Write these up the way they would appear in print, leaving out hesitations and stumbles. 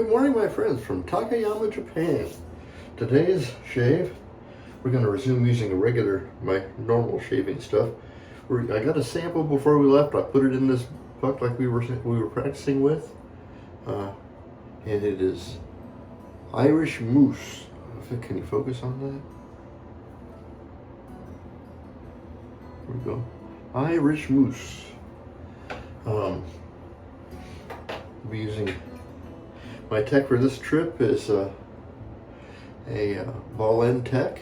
Good morning, my friends from Takayama, Japan. Today's shave, we're going to resume using my normal shaving stuff. I got a sample before we left. I put it in this puck like we were practicing with, and it is Irish Moose. Can you focus on that? There we go. Irish Moose. I'll be using my tech for this trip is a Ball End Tech.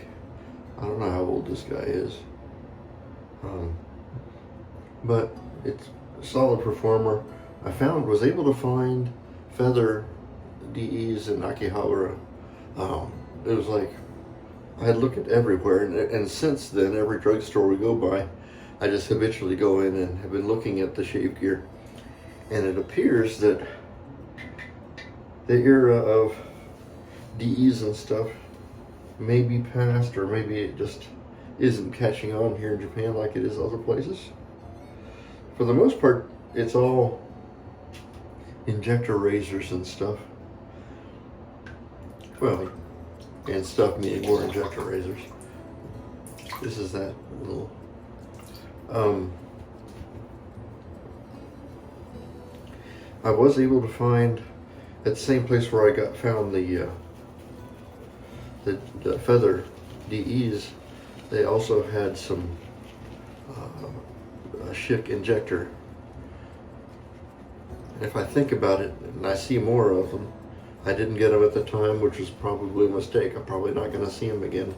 I don't know how old this guy is, but it's a solid performer. Was able to find feather DEs in Akihabara. It was like I had looked at everywhere, and since then, every drugstore we go by, I just habitually go in and have been looking at the shave gear, and it appears that the era of DEs and stuff may be past, or maybe it just isn't catching on here in Japan like it is other places. For the most part, it's all injector razors and stuff. Well, and stuff meaning more injector razors. This is that little I was able to find at the same place where I found the feather DEs. They also had some a Schick injector. And if I think about it, and I see more of them, I didn't get them at the time, which was probably a mistake. I'm probably not going to see them again.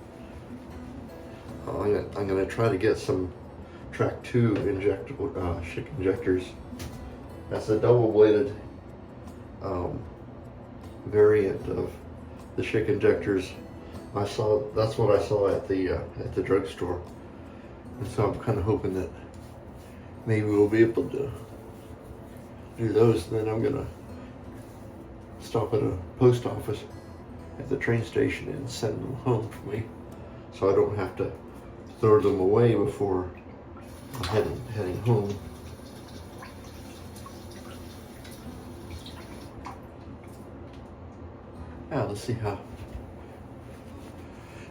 I'm going to try to get some Track 2 injectable Schick injectors. That's a double-bladed variant of the Schick injectors. That's what I saw at the drugstore, and so I'm kind of hoping that maybe we'll be able to do those. And then I'm gonna stop at a post office at the train station and send them home for me, so I don't have to throw them away before I'm heading home. Now let's see how.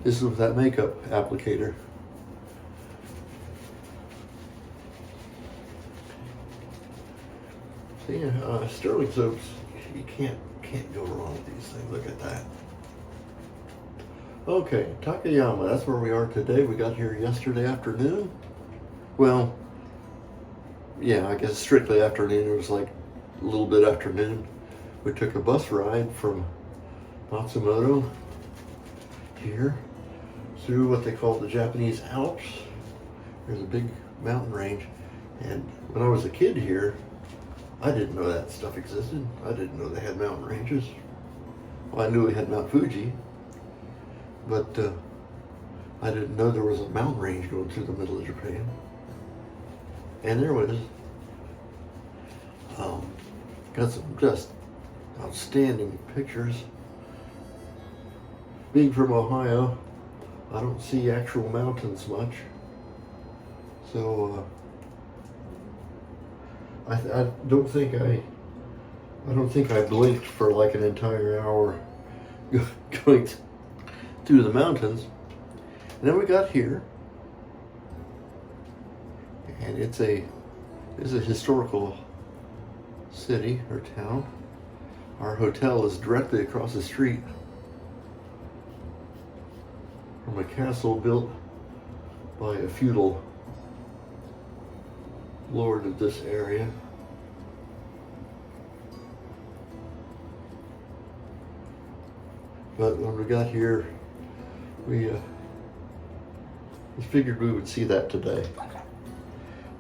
This is with that makeup applicator. See, Stirling soaps, you can't go wrong with these things. Look at that. Okay, Takayama, that's where we are today. We got here yesterday afternoon. Well, yeah, I guess strictly afternoon. It was like a little bit afternoon. We took a bus ride from Matsumoto here through what they call the Japanese Alps. There's a big mountain range, and when I was a kid here, I didn't know that stuff existed. I didn't know they had mountain ranges. Well, I knew we had Mount Fuji, but I didn't know there was a mountain range going through the middle of Japan. And there was. Got some just outstanding pictures. Being from Ohio, I don't see actual mountains much, so I don't think I blinked for like an entire hour going through the mountains. And then we got here, and it's a historical city or town. Our hotel is directly across the street from a castle built by a feudal lord of this area. But when we got here, we figured we would see that today.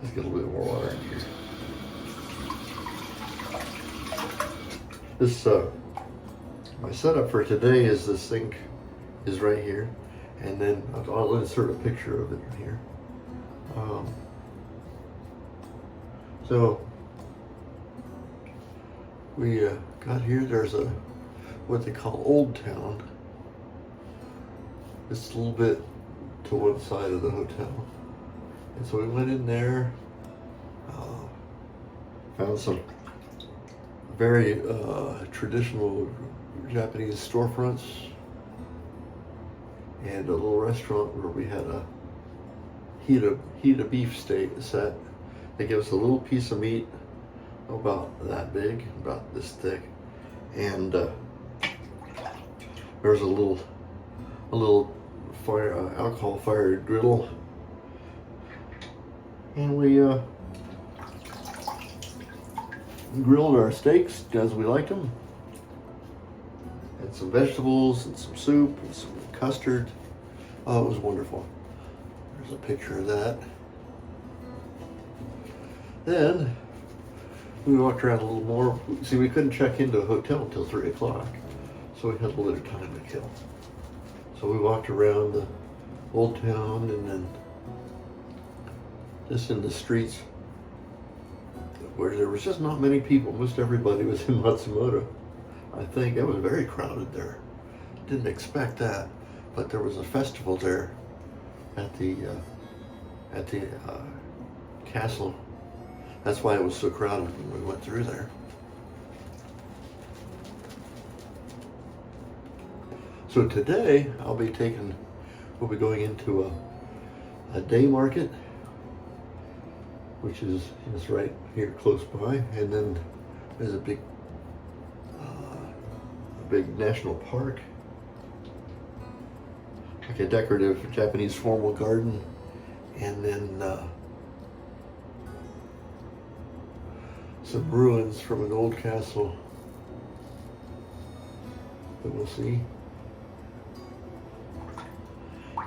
Let's get a little bit more water in here. This my setup for today is the sink is right here, and then I'll insert a picture of it in here. So we got here. There's what they call Old Town. It's a little bit to one side of the hotel, and so we went in there, found some very traditional Japanese storefronts, and a little restaurant where we had a heat of beef steak set. They give us a little piece of meat about that big, about this thick, and there's a little fire alcohol fired griddle, and we grilled our steaks as we liked them, and some vegetables and some soup and some custard. Oh, it was wonderful. There's a picture of that. Then we walked around a little more. See, we couldn't check into a hotel until 3 o'clock, so we had a little bit of time to kill. So we walked around the old town, and then just in the streets where there was just not many people. Most everybody was in Matsumoto. I think it was very crowded there. Didn't expect that, but there was a festival there at the castle. That's why it was so crowded when we went through there. So today we'll be going into a day market, which is right here close by, and then there's a big national park, like a decorative Japanese formal garden, and then some ruins from an old castle that we'll see.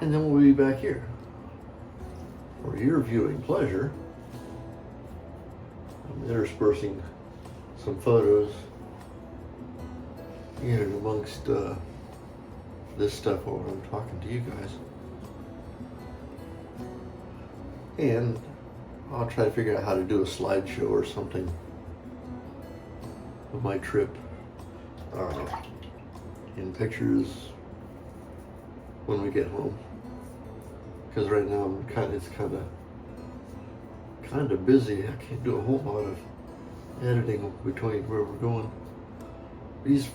And then we'll be back here for your viewing pleasure. I'm interspersing some photos in amongst this stuff while I'm talking to you guys. And I'll try to figure out how to do a slideshow or something of my trip in pictures when we get home. Because right now it's kind of busy. I can't do a whole lot of editing between where we're going. These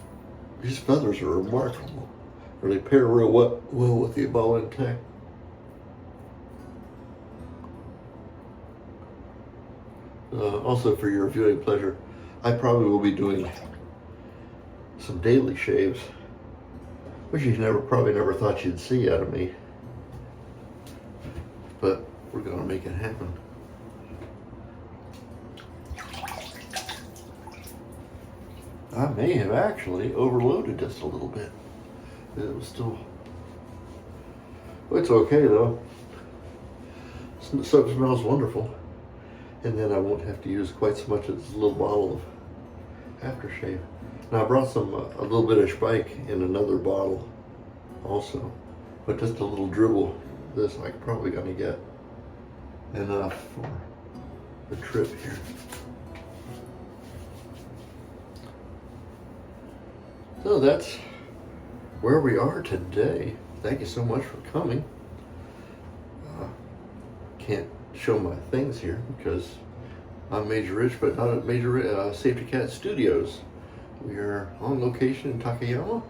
feathers are remarkable. Or they pair real well with the Ball End Tech. Also, for your viewing pleasure, I probably will be doing some daily shaves, which you probably never thought you'd see out of me. But we're gonna make it happen. I may have actually overloaded just a little bit. It was still, it's okay though. The soap smells wonderful. And then I won't have to use quite so much of this little bottle of aftershave. Now I brought a little bit of spike in another bottle also, but just a little dribble of this. I'm probably gonna get enough for the trip here. So that's where we are today. Thank you so much for coming. Can't show my things here because I'm Major Rich, but not at Major Safety Cat Studios. We are on location in Takayama,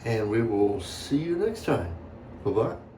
and we will see you next time. Bye-bye.